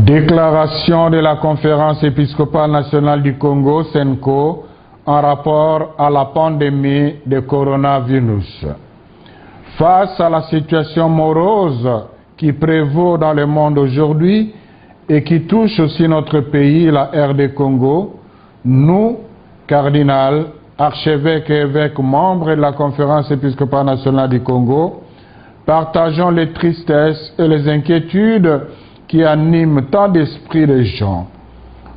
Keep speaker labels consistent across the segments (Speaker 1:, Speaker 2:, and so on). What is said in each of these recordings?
Speaker 1: Déclaration de la Conférence épiscopale nationale du Congo, CENCO, en rapport à la pandémie de coronavirus. Face à la situation morose qui prévaut dans le monde aujourd'hui et qui touche aussi notre pays, la RD Congo, nous, cardinal, archevêques et évêques membres de la Conférence épiscopale nationale du Congo, partageons les tristesses et les inquiétudes qui anime tant d'esprits de gens.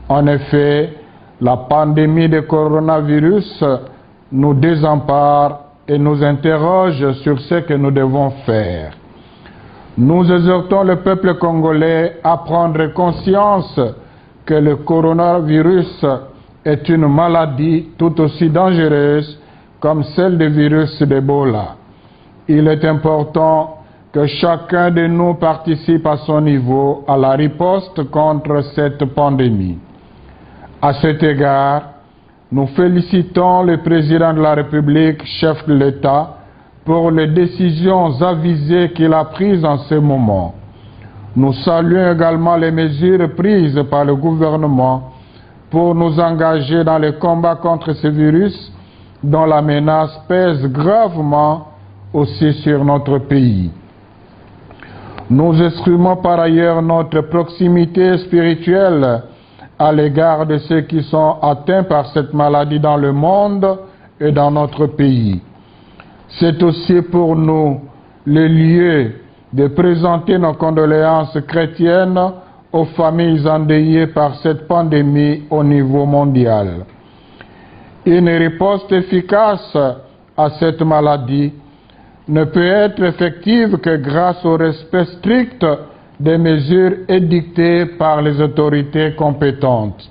Speaker 1: En effet, la pandémie de coronavirus nous désempare et nous interroge sur ce que nous devons faire. Nous exhortons le peuple congolais à prendre conscience que le coronavirus est une maladie tout aussi dangereuse comme celle du virus d'Ebola. Il est important que chacun de nous participe à son niveau à la riposte contre cette pandémie. À cet égard, nous félicitons le président de la République, chef de l'État, pour les décisions avisées qu'il a prises en ce moment. Nous saluons également les mesures prises par le gouvernement pour nous engager dans le combat contre ce virus dont la menace pèse gravement aussi sur notre pays. Nous exprimons par ailleurs notre proximité spirituelle à l'égard de ceux qui sont atteints par cette maladie dans le monde et dans notre pays. C'est aussi pour nous le lieu de présenter nos condoléances chrétiennes aux familles endeuillées par cette pandémie au niveau mondial. Une riposte efficace à cette maladie ne peut être effective que grâce au respect strict des mesures édictées par les autorités compétentes.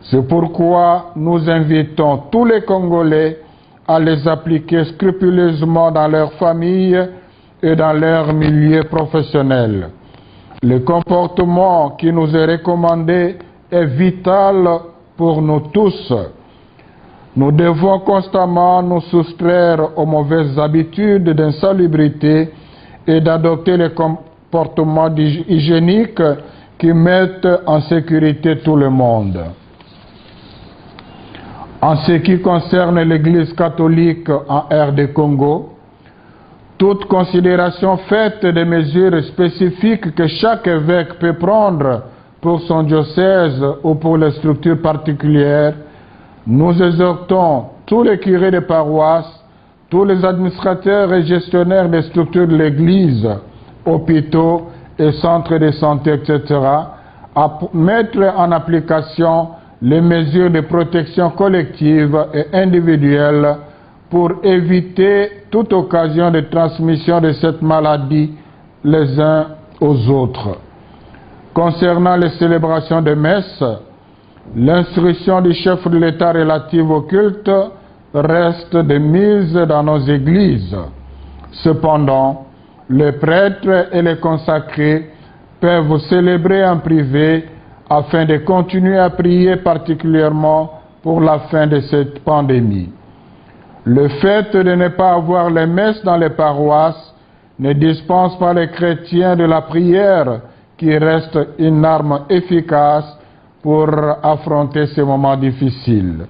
Speaker 1: C'est pourquoi nous invitons tous les Congolais à les appliquer scrupuleusement dans leurs familles et dans leur milieu professionnel. Le comportement qui nous est recommandé est vital pour nous tous. Nous devons constamment nous soustraire aux mauvaises habitudes d'insalubrité et d'adopter les comportements hygiéniques qui mettent en sécurité tout le monde. En ce qui concerne l'Église catholique en RD Congo, toute considération faite des mesures spécifiques que chaque évêque peut prendre pour son diocèse ou pour les structures particulières, nous exhortons tous les curés de paroisse, tous les administrateurs et gestionnaires des structures de l'Église, hôpitaux et centres de santé, etc., à mettre en application les mesures de protection collective et individuelle pour éviter toute occasion de transmission de cette maladie les uns aux autres. Concernant les célébrations de messe, l'instruction du chef de l'État relative au culte reste de mise dans nos églises. Cependant, les prêtres et les consacrés peuvent célébrer en privé afin de continuer à prier particulièrement pour la fin de cette pandémie. Le fait de ne pas avoir les messes dans les paroisses ne dispense pas les chrétiens de la prière qui reste une arme efficace pour affronter ces moments difficiles.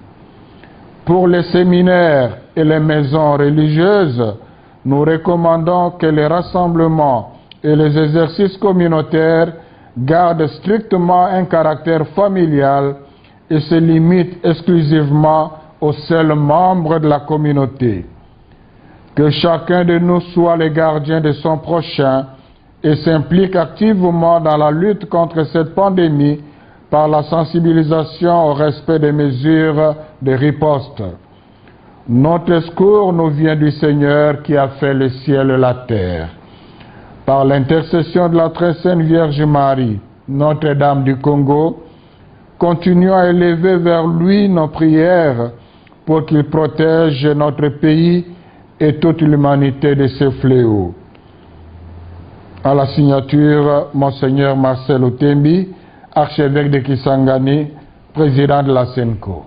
Speaker 1: Pour les séminaires et les maisons religieuses, nous recommandons que les rassemblements et les exercices communautaires gardent strictement un caractère familial et se limitent exclusivement aux seuls membres de la communauté. Que chacun de nous soit le gardien de son prochain et s'implique activement dans la lutte contre cette pandémie par la sensibilisation au respect des mesures de riposte. Notre secours nous vient du Seigneur qui a fait le ciel et la terre. Par l'intercession de la très sainte Vierge Marie, Notre-Dame du Congo, continuons à élever vers lui nos prières pour qu'il protège notre pays et toute l'humanité de ce fléau. À la signature, Monseigneur Marcel Otembi, archevêque de Kisangani, président de la SENCO.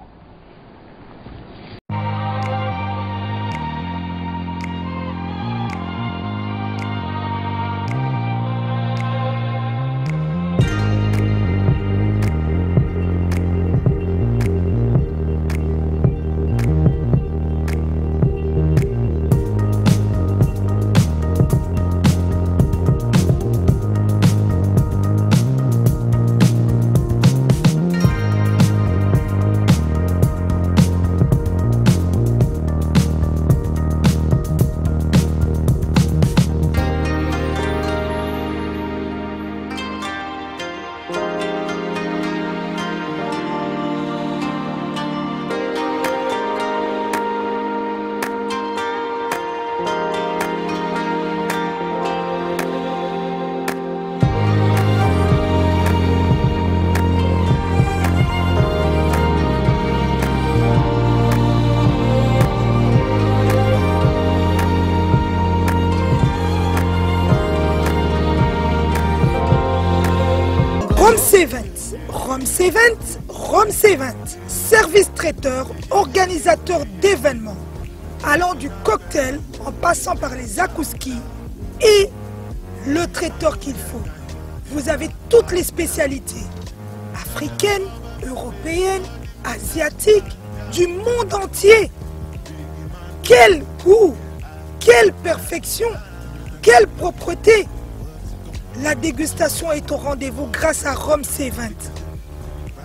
Speaker 2: Rome C20, service traiteur, organisateur d'événements, allant du cocktail en passant par les akouskis et le traiteur qu'il faut. Vous avez toutes les spécialités, africaines, européennes, asiatiques, du monde entier. Quel goût, quelle perfection, quelle propreté! La dégustation est au rendez-vous grâce à Rome C20.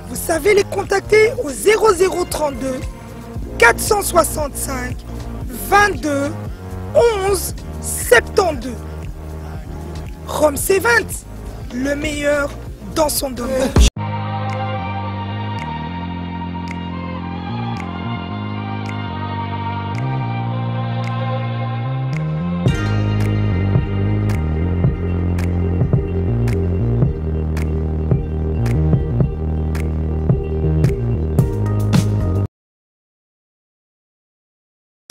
Speaker 2: Vous savez les contacter au 0032 465 22 11 72. Rome C20, le meilleur dans son domaine.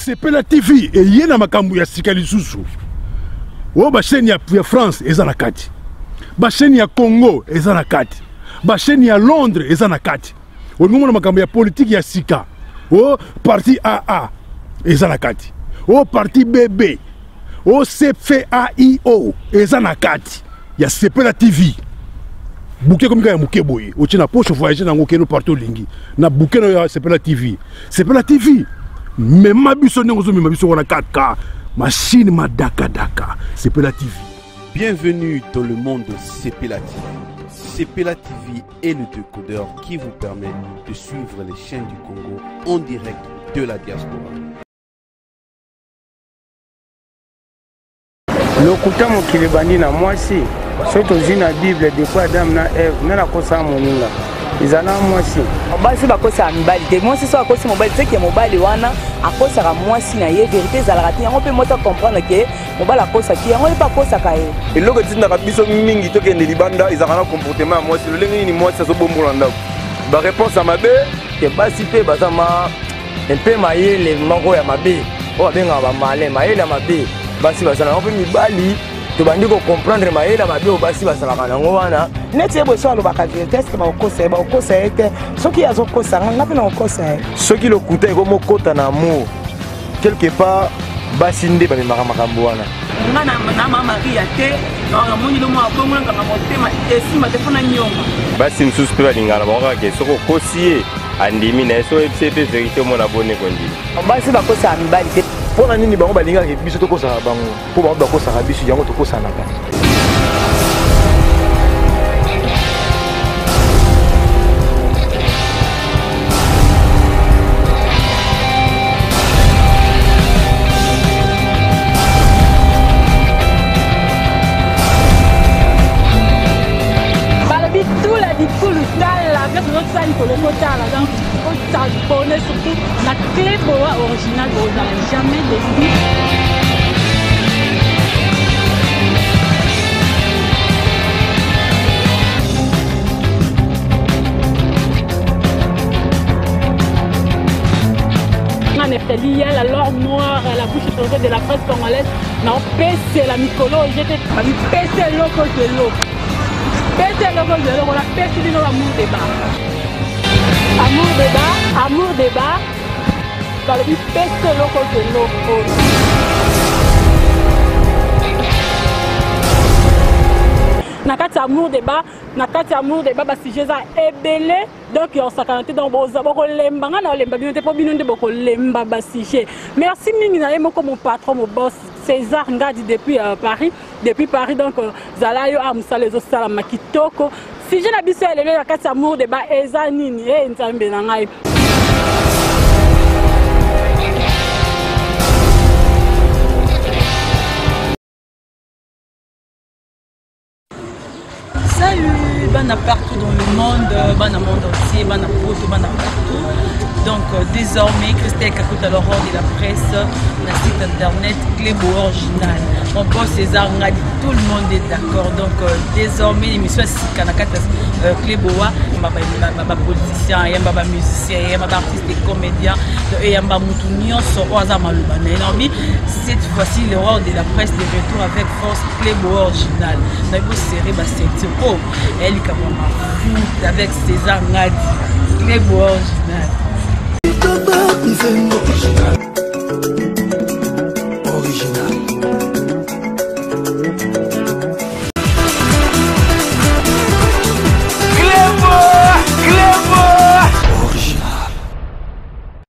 Speaker 3: Sepela TV et yena makambu ya sika lisusu. O ba chaîne ya France eza na kati. Ba chaîne ya Congo eza na kati. Ba chaîne ya Londres eza na kati. O ngomona makambu ya politique ya sika. O parti AA eza na kati. O parti BB. O CFAIO eza na kati. Ya Sepela TV. Bouquet comme ya muke boye. O tina poche voyager na ngokeno partout lingi. Na bouquet no ya Sepela TV. Sepela TV. Mais ma biso n'engozo mais ma biso on a 4K machine ma daka Sepela TV.
Speaker 4: Bienvenue dans le monde de Sepela TV. Sepela TV est le décodeur qui vous permet de suivre les chaînes du Congo en direct de la diaspora.
Speaker 5: Lokuta mokili bandi na mwasi soto zina Bible de quoi Adam na Eve na kosa moninga izana mwasi
Speaker 6: basi bakosa mibali te mwasi so akosi mobali te ke mobali wana akosa mwasi na ye vérité ezalaka te yango pe moto comprendre ke mobali akosa ki yango pas kosa ka ye
Speaker 7: eloko tindaka biso mingi tokende libanda ezalaka na comportement ya mwasi lolenge nini mwasi azobombola ndako ba réponse à mabe
Speaker 5: ke basi pe bazama mpe mayele moko ya mabe o abenga ba malin mayele ya mabe basi bazala mpe mibali to bandi ko comprendre mayele ya mabe o basi bazalaka nango wana
Speaker 6: neti ebo so alobaka vérité est-ce que bakosa ete soki azokosa nga pe na okosa
Speaker 7: soki lokuta ekomokota na amour quelque part basi nde bamemaka makambo wana
Speaker 6: nga na mamari ya te namoni lomo abongolanga motema esima te mpona nyonga
Speaker 7: basi mosusu mpe balingana bakokake soki okosi ye andimi na ye so oyebisi pe vérité omona bone kondimi
Speaker 6: basi bakosa mibali te
Speaker 7: mpona nini bango balingaka biso tokosaka bango mpo bango bakosaka biso yango tokosanaka
Speaker 8: surtout la clé originale vous jamais déçu. Lia, la lore noire, la bouche étrangère de la presse congolaise. Non, c'est la Mikolo, j'étais pété l'eau de l'eau. Pété l'eau de l'eau, on a pété de l'amour débat. Amour débat. Dans le but, pété l'eau de l'eau. Nakati amour débat basi jeza ebele donc on s'accante dans boza boko lemba ngana lemba bino te po bino nde boko lemba basi je. Merci mingi na yemo comme mon patron mon boss César Ngadi depuis Paris donc zala yo amsa les osala makitoko si je na biso elele nakati amour débat eza nini nzambe na ngai.
Speaker 6: Salut, bana partout dans le monde, bana monde entier, bana poto, bana partout. Donc désormais, Christelle Kakuta l'aurore de la presse, le site internet Clébo Original. Mon boss César Ngadi, tout le monde est d'accord. Donc désormais, l'émission est Kanakata Cléboa, il y a des politiciens, il y a des musiciens, il y a des artistes et comédiens, il y a des moutonions sur cette fois-ci, le roi de la presse de retour avec force Clébo Original. Nous avons serré cette peau, elle est comme un foot avec César Ngadi, Clébo Original.